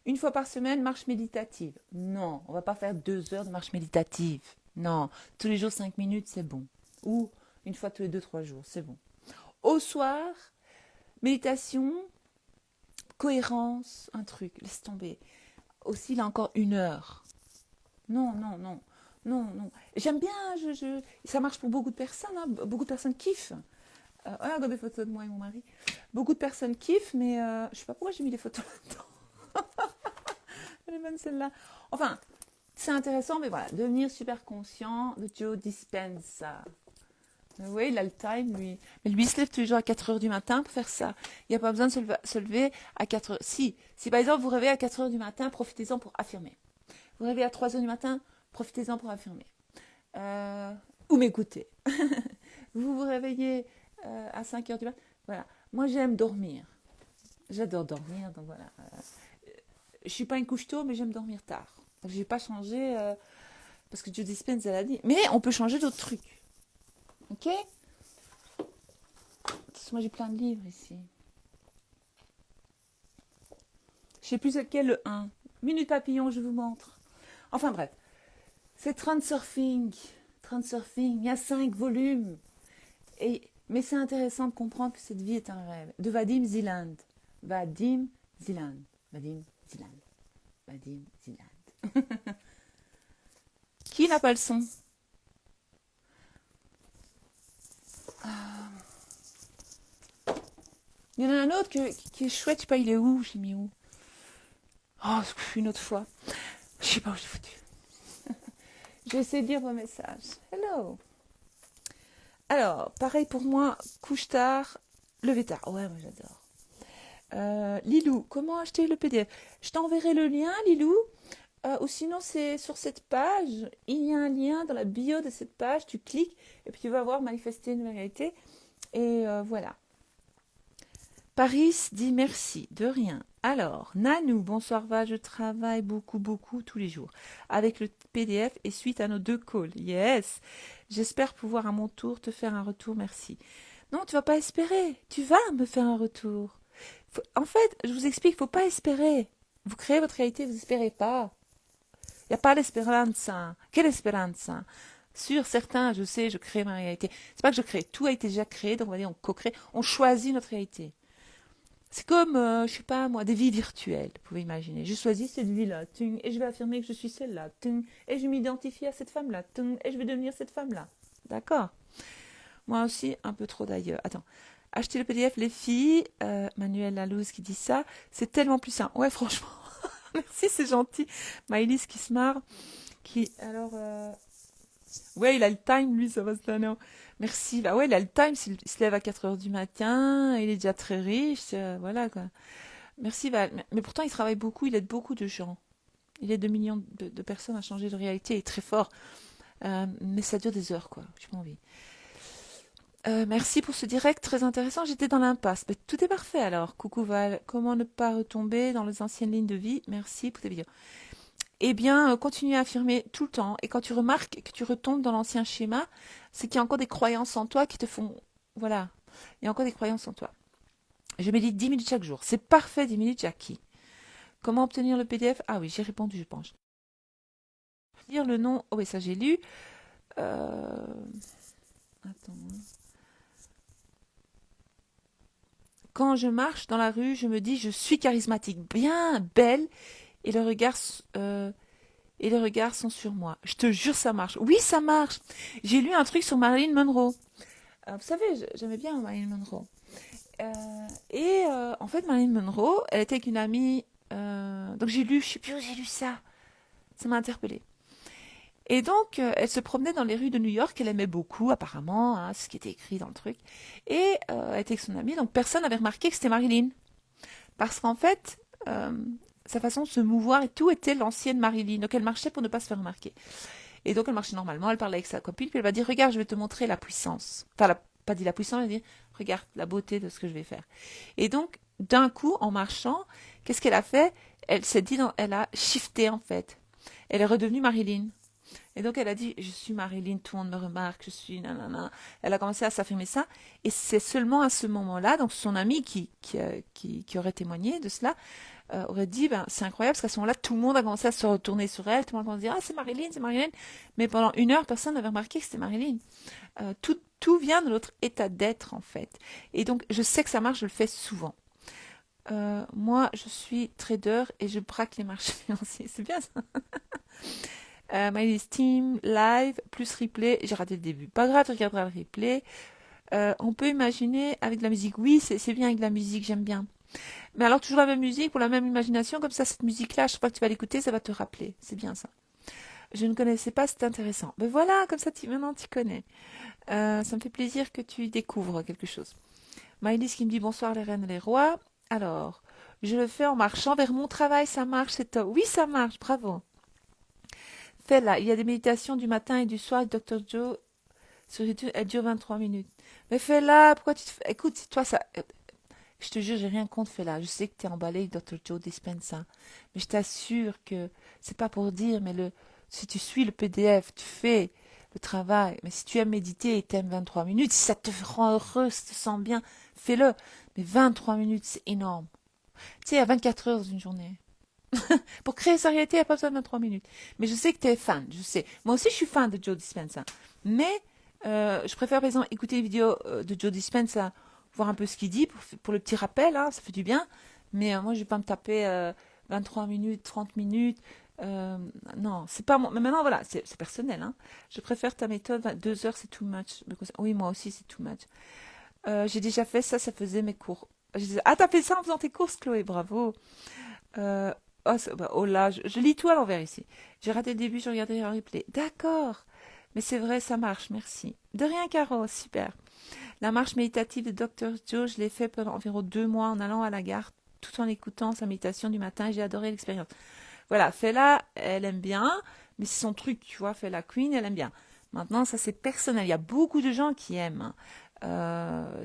Une fois par semaine, marche méditative. Non, on va pas faire 2 heures de marche méditative. Non, tous les jours 5 minutes, c'est bon. Ou une fois tous les 2, 3 jours, c'est bon. Au soir, méditation, cohérence, un truc, laisse tomber. Aussi, là encore 1 heure. Non, non, non. Non, non. J'aime bien, ça marche pour beaucoup de personnes. Hein. Beaucoup de personnes kiffent. Regarde des photos de moi et mon mari. Beaucoup de personnes kiffent, mais je sais pas pourquoi j'ai mis les photos là-dedans. Elle est bonne celle-là. Enfin, c'est intéressant, mais voilà. Devenir super conscient de Joe Dispenza. Oui, il a le time, lui. Mais lui, il se lève tous les jours à 4 heures du matin pour faire ça. Il n'y a pas besoin de se lever à 4 heures. Si par exemple vous rêvez à 4 heures du matin, profitez-en pour affirmer. Vous rêvez à 3 heures du matin, profitez-en pour affirmer. Ou m'écouter. Vous vous réveillez à 5 heures du matin. Voilà. Moi, j'aime dormir. J'adore dormir, donc voilà. Je suis pas une couche-tôt, mais j'aime dormir tard. Donc, je n'ai pas changé parce que Joe Dispenza l'a dit. Mais on peut changer d'autres trucs. Ok? Moi, j'ai plein de livres ici. Je sais plus lequel, le 1. Minute papillon, je vous montre. Enfin bref. C'est Transurfing. Il y a 5 volumes. Mais c'est intéressant de comprendre que cette vie est un rêve. De Vadim Zeland. Vadim Zeland. Qui n'a pas le son? Il y en a un autre qui est chouette. Je sais pas, il est où? J'ai mis où? Oh, une autre fois. Je sais pas où j'ai foutu. Je vais essayer de lire vos messages. Hello. Alors, pareil pour moi, couche tard, lever tard. Ouais, moi j'adore. Lilou, comment acheter le PDF? Je t'enverrai le lien, Lilou. Ou sinon, c'est sur cette page. Il y a un lien dans la bio de cette page. Tu cliques et puis tu vas voir manifester une réalité. Et voilà. Paris dit merci, de rien. Alors, Nanou, bonsoir, je travaille beaucoup, tous les jours avec le PDF et suite à nos 2 calls. Yes, j'espère pouvoir à mon tour te faire un retour, merci. Non, tu vas pas espérer, tu vas me faire un retour. En fait, je vous explique, il faut pas espérer. Vous créez votre réalité, vous espérez pas. Il n'y a pas d'espéranza. Quelle espéranza? Sur certains, je sais, je crée ma réalité. C'est pas que je crée, tout a été déjà créé, donc on va dire on co-crée, on choisit notre réalité. C'est comme, je sais pas moi, des vies virtuelles, vous pouvez imaginer. Je choisis cette vie-là, et je vais affirmer que je suis celle-là, et je m'identifie à cette femme-là, et je vais devenir cette femme-là. D'accord? Moi aussi, un peu trop d'ailleurs. Attends, acheter le PDF, les filles, Manuel Lalouse qui dit ça, c'est tellement plus simple. Ouais, franchement, merci, c'est gentil. Maëlys qui se marre, alors... Ouais, il a le time, lui, ça va se donner. Merci. Bah ouais, il a le time, s'il se lève à 4 heures du matin, il est déjà très riche, voilà quoi. Merci Val. Mais pourtant, il travaille beaucoup, il aide beaucoup de gens. Il aide 2 millions de personnes à changer de réalité, il est très fort. Mais ça dure des heures, quoi. J'ai pas envie. Merci pour ce direct très intéressant. J'étais dans l'impasse. Mais tout est parfait alors. Coucou Val. Comment ne pas retomber dans les anciennes lignes de vie? Merci pour tes vidéos. Eh bien, continue à affirmer tout le temps. Et quand tu remarques que tu retombes dans l'ancien schéma, c'est qu'il y a encore des croyances en toi qui te font... Voilà. Il y a encore des croyances en toi. Je médite 10 minutes chaque jour. C'est parfait, 10 minutes, Jackie. Comment obtenir le PDF? Ah oui, j'ai répondu, je pense. Lire le nom... Oh oui, ça j'ai lu. Attends. Quand je marche dans la rue, je me dis, je suis charismatique, bien belle, et les regards sont sur moi. Je te jure, ça marche. Oui, ça marche. J'ai lu un truc sur Marilyn Monroe. Vous savez, j'aimais bien Marilyn Monroe. En fait, Marilyn Monroe, elle était avec une amie. Donc j'ai lu, je sais plus où j'ai lu ça. Ça m'a interpellée. Et donc, elle se promenait dans les rues de New York, elle aimait beaucoup, apparemment, hein, ce qui était écrit dans le truc. Et elle était avec son amie, donc personne n'avait remarqué que c'était Marilyn. Parce qu'en fait, sa façon de se mouvoir et tout était l'ancienne Marilyn. Donc elle marchait pour ne pas se faire remarquer. Et donc elle marchait normalement, elle parlait avec sa copine, puis elle va dire, regarde, je vais te montrer la puissance. Enfin, elle n'a pas dit la puissance, elle va dire, regarde la beauté de ce que je vais faire. Et donc, d'un coup, en marchant, qu'est-ce qu'elle a fait? Elle s'est dit, elle a shifté en fait. Elle est redevenue Marilyn. Et donc elle a dit, je suis Marilyn, tout le monde me remarque, je suis nanana. Elle a commencé à s'affirmer ça. Et c'est seulement à ce moment-là, donc son ami qui aurait témoigné de cela, aurait dit, ben, c'est incroyable, parce qu'à ce moment-là, tout le monde a commencé à se retourner sur elle, tout le monde a commencé à dire, ah, c'est Marilyn, c'est Marilyn. Mais pendant une heure, personne n'avait remarqué que c'était Marilyn. Tout vient de notre état d'être, en fait. Et donc, je sais que ça marche, je le fais souvent. Moi, je suis trader et je braque les marchés financiers. C'est bien ça. My Steam live plus replay. J'ai raté le début. Pas grave, tu regarderas le replay. On peut imaginer avec de la musique. Oui, c'est bien avec de la musique, j'aime bien. Mais alors toujours la même musique pour la même imagination, comme ça cette musique-là, chaque fois que tu vas l'écouter, ça va te rappeler. C'est bien ça. Je ne connaissais pas, c'est intéressant. Mais voilà, comme ça maintenant tu connais. Ça me fait plaisir que tu découvres quelque chose. Maëlys qui me dit bonsoir les reines et les rois. Alors, je le fais en marchant vers mon travail, ça marche, c'est top. Oui, ça marche, bravo. Fais-la. Il y a des méditations du matin et du soir, Dr. Joe, sur YouTube, elle dure 23 minutes. Mais fais-la, pourquoi tu te fais... Écoute, toi, ça... Je te jure, j'ai rien contre fais-la. Je sais que tu es emballé avec Dr. Joe Dispenza. Mais je t'assure que c'est pas pour dire, mais si tu suis le PDF, tu fais le travail. Mais si tu aimes méditer et t'aimes 23 minutes, si ça te rend heureux, si tu te sens bien, fais-le. Mais 23 minutes, c'est énorme. Tu sais, il y a 24 heures dans une journée. Pour créer sa réalité, il n'y a pas besoin de 23 minutes. Mais je sais que tu es fan, je sais. Moi aussi, je suis fan de Joe Dispenza. Mais je préfère, par exemple, écouter les vidéos de Joe Dispenza, voir un peu ce qu'il dit pour le petit rappel, hein, ça fait du bien. Mais moi, je ne vais pas me taper 23 minutes, 30 minutes. Non, c'est pas moi. Mais maintenant, voilà, c'est personnel. Hein. Je préfère ta méthode. 2 heures, c'est too much. Oui, moi aussi, c'est too much. J'ai déjà fait ça, ça faisait mes cours. Je disais, ah, t'as fait ça en faisant tes courses, Chloé, bravo. Euh, oh là, je lis tout à l'envers ici. J'ai raté le début, je regardais un replay. D'accord. Mais c'est vrai, ça marche, merci. De rien, Caro, super. La marche méditative de Dr. Joe, je l'ai fait pendant environ 2 mois en allant à la gare, tout en écoutant sa méditation du matin. J'ai adoré l'expérience. Voilà, fais-la, elle aime bien, mais c'est son truc, tu vois, fais-la Queen, elle aime bien. Maintenant, ça c'est personnel. Il y a beaucoup de gens qui aiment. Hein.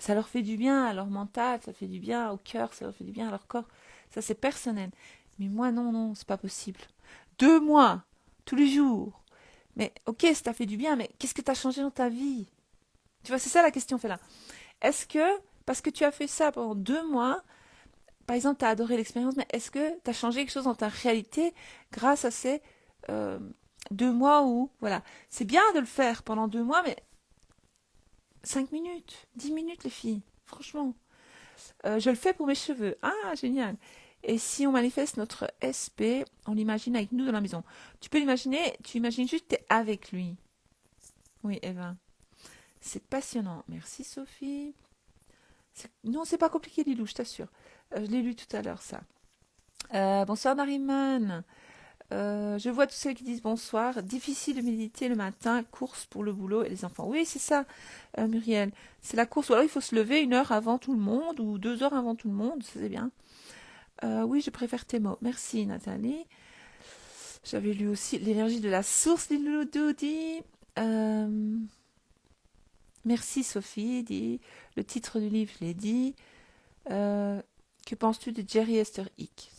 Ça leur fait du bien à leur mental, ça fait du bien au cœur, ça leur fait du bien à leur corps. Ça c'est personnel. Mais moi, non, non, c'est pas possible. 2 mois, tous les jours. Mais ok, ça t'a fait du bien, mais qu'est-ce que t'as changé dans ta vie? Tu vois, c'est ça la question, fait là. Est-ce que, parce que tu as fait ça pendant 2 mois, par exemple, tu as adoré l'expérience, mais est-ce que tu as changé quelque chose dans ta réalité grâce à ces euh, 2 mois où, voilà, c'est bien de le faire pendant 2 mois, mais 5 minutes, 10 minutes, les filles, franchement. Je le fais pour mes cheveux. Ah, génial. Et si on manifeste notre SP, on l'imagine avec nous dans la maison. Tu peux l'imaginer, tu imagines juste que tu es avec lui. Oui, Eva. C'est passionnant. Merci, Sophie. Non, c'est pas compliqué, Lilou, je t'assure. Je l'ai lu tout à l'heure, ça. Bonsoir, Nariman. Je vois tous ceux qui disent bonsoir. Difficile de méditer le matin, course pour le boulot et les enfants. Oui, c'est ça, Muriel. C'est la course. Ou alors il faut se lever 1 heure avant tout le monde ou 2 heures avant tout le monde, c'est bien. Oui, je préfère tes mots. Merci, Nathalie. J'avais lu aussi l'énergie de la source, Lilou Doudi. Euh, merci Sophie, dit le titre du livre, je l'ai dit. Euh, que penses-tu de Jerry Esther Hicks?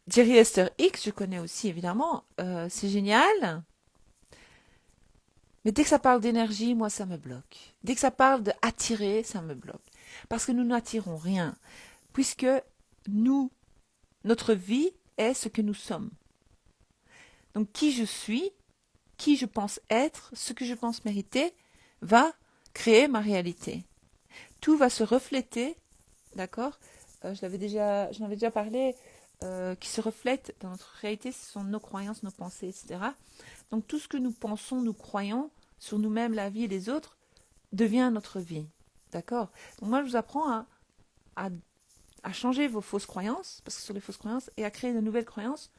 Jerry Esther Hicks, je connais aussi évidemment, c'est génial. Mais dès que ça parle d'énergie, moi, ça me bloque. Dès que ça parle d'attirer, ça me bloque. Parce que nous n'attirons rien. Puisque nous, notre vie est ce que nous sommes. Donc, qui je suis, qui je pense être, ce que je pense mériter, va créer ma réalité. Tout va se refléter, d'accord? J'en avais déjà parlé, qui se reflète dans notre réalité, ce sont nos croyances, nos pensées, etc. Donc, tout ce que nous pensons, nous croyons, sur nous-mêmes, la vie et les autres, devient notre vie. D'accord? Donc moi, je vous apprends à, à changer vos fausses croyances, parce que ce sont des fausses croyances, et à créer de nouvelles croyances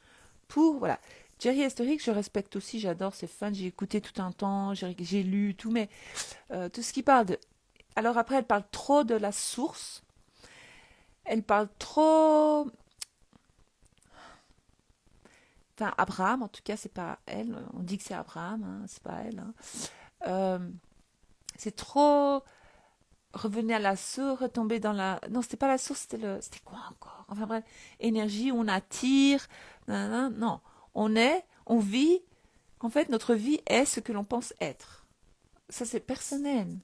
pour, voilà. Jerry Historique, je respecte aussi, j'adore, c'est fun, j'ai écouté tout un temps, j'ai lu tout, mais tout ce qui parle de... Alors après, elle parle trop de la source, elle parle trop... Enfin, Abraham, en tout cas, c'est pas elle, on dit que c'est Abraham, hein, c'est pas elle. Hein. C'est trop revenir à la source, retomber dans la... Non, c'était pas la source, c'était quoi encore? Enfin bref, énergie, on attire, nanana. Non, on vit, en fait, notre vie est ce que l'on pense être. Ça, c'est personnel.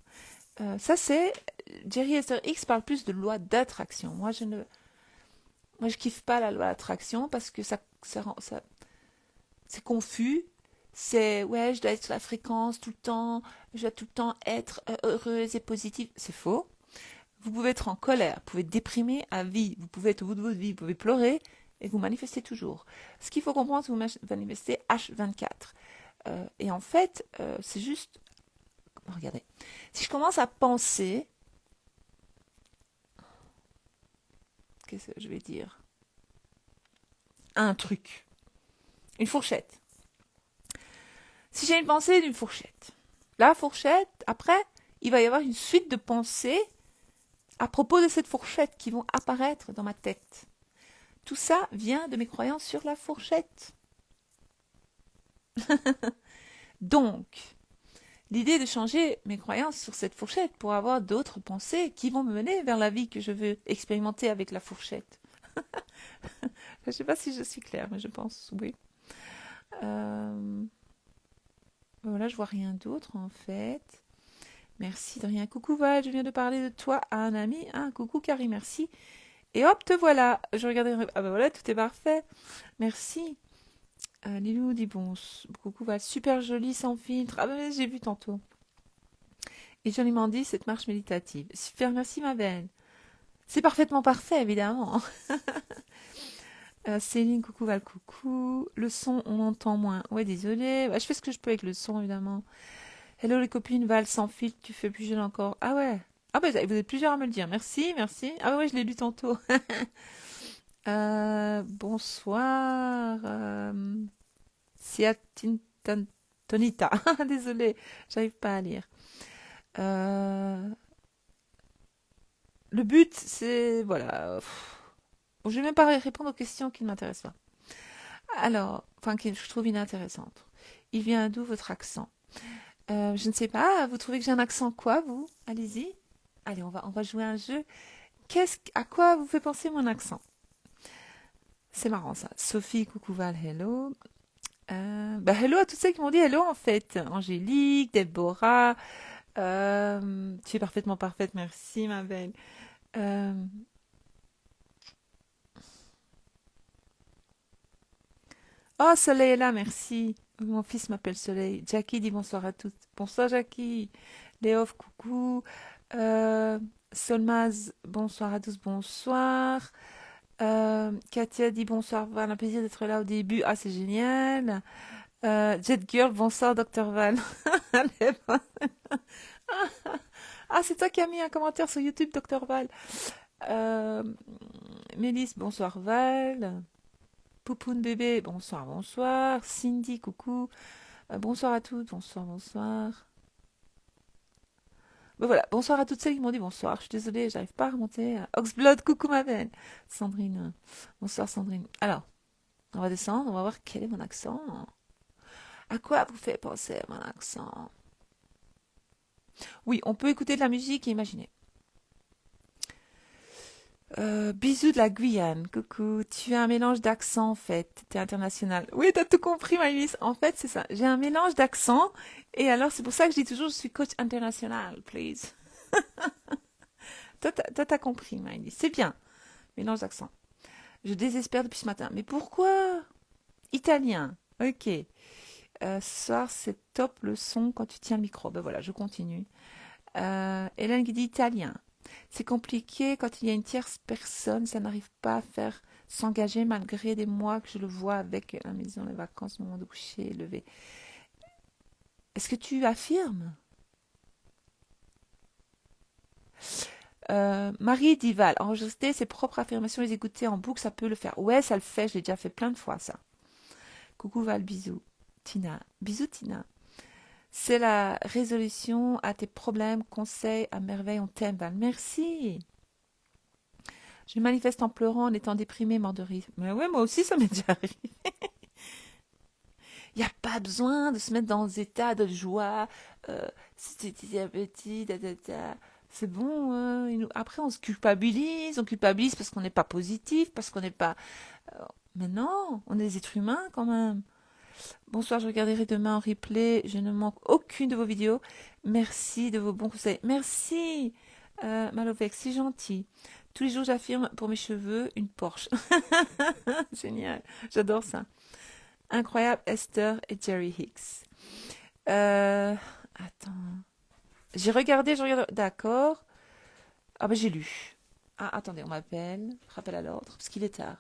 Ça, c'est... Jerry Esther Hicks parle plus de loi d'attraction. Moi, je kiffe pas la loi d'attraction parce que c'est confus. C'est, ouais, je dois être sur la fréquence tout le temps, je dois tout le temps être heureuse et positive. C'est faux. Vous pouvez être en colère, vous pouvez être déprimé à vie, vous pouvez être au bout de votre vie, vous pouvez pleurer et vous manifestez toujours. Ce qu'il faut comprendre, c'est que vous manifestez H24. Et en fait, c'est juste... Regardez. Si je commence à penser... Qu'est-ce que je vais dire? Un truc. Une fourchette. Si j'ai une pensée d'une fourchette, la fourchette, après, il va y avoir une suite de pensées à propos de cette fourchette qui vont apparaître dans ma tête. Tout ça vient de mes croyances sur la fourchette. Donc, l'idée est de changer mes croyances sur cette fourchette pour avoir d'autres pensées qui vont me mener vers la vie que je veux expérimenter avec la fourchette. Je ne sais pas si je suis claire, mais je pense, oui. Voilà, je vois rien d'autre en fait. Merci de rien. Coucou Val, je viens de parler de toi à un ami. Ah, coucou Carrie, merci. Et hop, te voilà. Je regardais. Ah ben voilà, tout est parfait. Merci. Lilou dit bon. Coucou Val, super joli, sans filtre. Ah ben j'ai vu tantôt. Et joliment dit cette marche méditative. Super, merci ma belle. C'est parfaitement parfait, évidemment. Céline, coucou Val, coucou. Le son, on entend moins. Ouais, désolé. Ouais, je fais ce que je peux avec le son, évidemment. Hello les copines, Val, sans filtre, tu fais plus jeune encore. Ah ouais. Ah bah vous êtes plusieurs à me le dire. Merci, merci. Ah ouais, je l'ai lu tantôt. Bonsoir. Tonita. Désolée, j'arrive pas à lire. Le but, c'est... Voilà. Bon, je vais même pas répondre aux questions qui ne m'intéressent pas. Alors, enfin, que je trouve inintéressantes. Il vient d'où votre accent? Je ne sais pas. Vous trouvez que j'ai un accent quoi, vous? Allez-y. Allez, on va jouer à un jeu. À quoi vous fait penser mon accent? C'est marrant ça. Sophie, coucou Val, hello. Hello à toutes celles qui m'ont dit hello en fait. Angélique, Déborah. Tu es parfaitement parfaite, merci ma belle. Euh, Oh, Soleil est là, merci. Mon fils m'appelle Soleil. Jackie dit bonsoir à toutes. Bonsoir Jackie. Léof, coucou. Euh, Solmaz, bonsoir à tous, bonsoir. Katia dit bonsoir, Val, un plaisir d'être là au début. Ah, c'est génial. Jet Girl, bonsoir, Docteur Val. Allez, ah, c'est toi qui as mis un commentaire sur YouTube, Docteur Val. Euh, Mélisse, bonsoir, Val. Poupoune bébé, bonsoir, bonsoir. Cindy, coucou. Bonsoir à toutes, bonsoir, bonsoir. Ben voilà, bonsoir à toutes celles qui m'ont dit bonsoir. Je suis désolée, j'arrive pas à remonter. Oxblood, coucou ma belle. Sandrine, bonsoir Sandrine. Alors, on va descendre, on va voir quel est mon accent. À quoi vous fait penser mon accent? Oui, on peut écouter de la musique et imaginer. Bisous de la Guyane, coucou. Tu as un mélange d'accent en fait. T'es international. Oui, t'as tout compris, Maëlys. En fait, c'est ça. J'ai un mélange d'accent et alors c'est pour ça que je dis toujours je suis coach international, please. Toi, t'as compris, Maëlys. C'est bien. Mélange d'accent. Je désespère depuis ce matin. Mais pourquoi? Italien. Ok. Ce soir, c'est top le son quand tu tiens le micro. Ben voilà, je continue. Hélène qui dit italien. C'est compliqué quand il y a une tierce personne, ça n'arrive pas à faire s'engager malgré des mois que je le vois avec la maison, les vacances, le moment de coucher, lever. Est-ce que tu affirmes? Marie Dival, enregistrer ses propres affirmations et les écouter en boucle, ça peut le faire. Ouais, ça le fait, je l'ai déjà fait plein de fois, ça. Coucou Val, bisous. Tina, bisous Tina. C'est la résolution à tes problèmes, conseils à merveille, on t'aime Val. Merci. Je manifeste en pleurant, en étant déprimée, mort de rire. Mais ouais, moi aussi, ça m'est déjà arrivé. Il n'y a pas besoin de se mettre dans des états de joie. Si tu es diabétique, c'est bon. Après, on culpabilise parce qu'on n'est pas positif, parce qu'on n'est pas. Mais non, on est des êtres humains quand même. Bonsoir, je regarderai demain en replay. Je ne manque aucune de vos vidéos. Merci de vos bons conseils. Merci, Malovec, c'est gentil. Tous les jours, j'affirme pour mes cheveux une Porsche. Génial, j'adore ça. Incroyable, Esther et Jerry Hicks. Attends. J'ai regardé, je regarde. D'accord. Ah ben j'ai lu. Ah, attendez, on m'appelle. Rappel à l'ordre, parce qu'il est tard.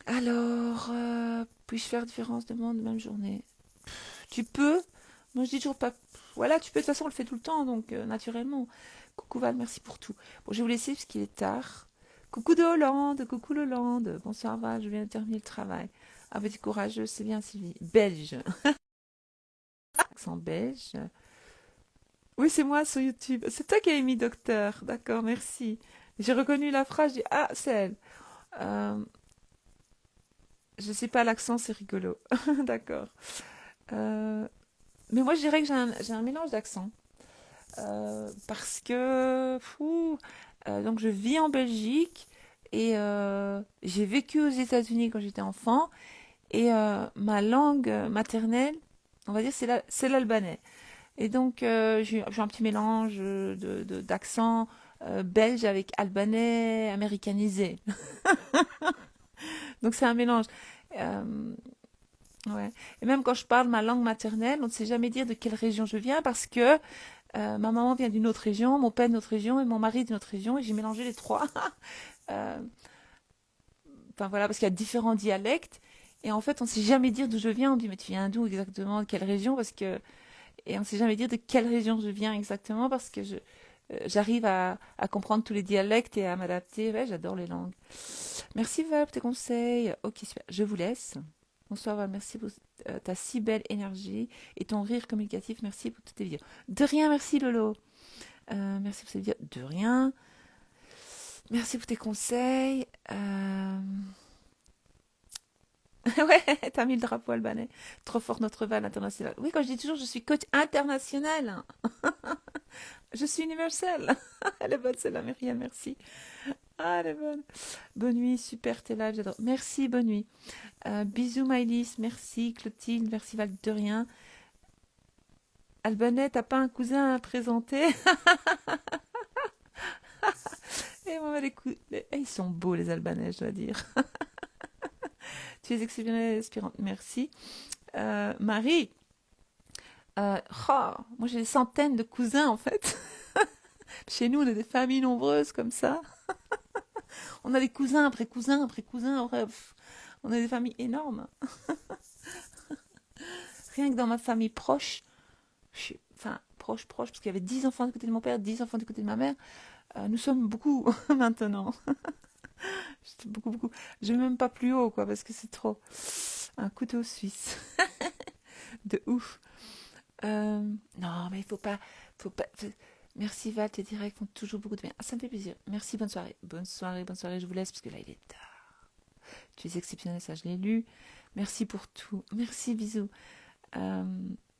Alors, puis-je faire différence de monde même journée? Tu peux. Moi, je dis toujours pas. Voilà, tu peux. De toute façon, on le fait tout le temps, donc naturellement. Coucou Val, merci pour tout. Bon, je vais vous laisser parce qu'il est tard. Coucou de Hollande, coucou Hollande. Bonsoir Val, je viens de terminer le travail. Ah, petit courageux, c'est bien Sylvie. Belge. Accent belge. Oui, c'est moi sur YouTube. C'est toi qui as mis docteur. D'accord, merci. J'ai reconnu la phrase, je dis ah, c'est elle. Euh, je sais pas l'accent, c'est rigolo. D'accord. Euh, mais moi, je dirais que j'ai un mélange d'accents. Parce que donc je vis en Belgique et j'ai vécu aux États-Unis quand j'étais enfant et ma langue maternelle, on va dire, c'est l'albanais. Et donc j'ai un petit mélange d'accent belge avec albanais américanisé. Donc c'est un mélange. Euh, ouais. Et même quand je parle ma langue maternelle, on ne sait jamais dire de quelle région je viens parce que ma maman vient d'une autre région, mon père d'une autre région et mon mari d'une autre région et j'ai mélangé les trois. Euh, Enfin voilà, parce qu'il y a différents dialectes et en fait on ne sait jamais dire d'où je viens. On me dit mais tu viens d'où exactement, de quelle région parce que et on ne sait jamais dire de quelle région je viens exactement parce que j'arrive à comprendre tous les dialectes et à m'adapter. Ouais, j'adore les langues. Merci Val pour tes conseils. Ok, super. Je vous laisse. Bonsoir Val, merci pour ta si belle énergie et ton rire communicatif. Merci pour toutes tes vidéos. De rien, merci Lolo. Merci pour ces vidéos. De rien. Merci pour tes conseils. Ouais, t'as mis le drapeau albanais. Trop fort notre Val international. Oui, quand je dis toujours, je suis coach international. Je suis universelle. Elle est bonne celle-là, Myriam, merci. Ah, elle est bonne. Bonne nuit, super, t'es là, j'adore. Merci, bonne nuit. Bisous, Maëlys, merci. Clotilde, merci, Val, de rien. Albanais, t'as pas un cousin à présenter? Et moi, ils sont beaux, les Albanais, je dois dire. Tu es exceptionnelle et inspirante, merci. Marie, moi j'ai des centaines de cousins en fait. Chez nous, on a des familles nombreuses comme ça. On a des cousins après cousins après cousins. Bref, on a des familles énormes. Rien que dans ma famille proche, enfin proche, parce qu'il y avait 10 enfants du côté de mon père, 10 enfants du côté de ma mère. Nous sommes beaucoup maintenant. Beaucoup, beaucoup. Je vais même pas plus haut, quoi, parce que c'est trop. Un couteau suisse. De ouf. Non, mais il faut pas. Merci Val, tes directs font toujours beaucoup de bien. Ah, ça me fait plaisir. Merci, bonne soirée. Bonne soirée, je vous laisse parce que là il est tard. Tu es exceptionnel, ça je l'ai lu. Merci pour tout. Merci, bisous. Euh,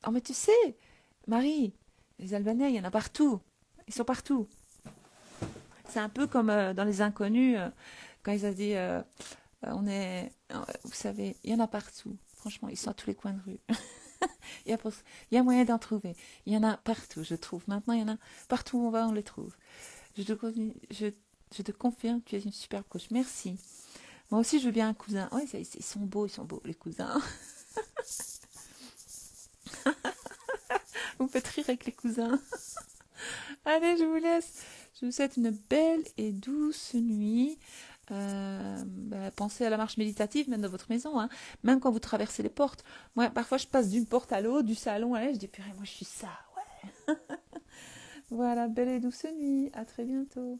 Oh, mais tu sais, Marie, les Albanais, il y en a partout. Ils sont partout. C'est un peu comme dans Les Inconnus, quand ils ont dit vous savez, il y en a partout. Franchement, ils sont à tous les coins de rue. il, y a pour- il y a moyen d'en trouver. Il y en a partout, je trouve. Maintenant, il y en a partout où on va, on les trouve. Je te confirme, tu es une superbe coach. Merci. Moi aussi, je veux bien un cousin. Ouais, ils sont beaux, les cousins. Vous me faites rire avec les cousins. Allez, je vous laisse. Je vous souhaite une belle et douce nuit. Pensez à la marche méditative, même dans votre maison, hein. Même quand vous traversez les portes. Moi, parfois, je passe d'une porte à l'autre, du salon à l'air, je dis, purée, moi, je suis ça, ouais. Voilà, belle et douce nuit. À très bientôt.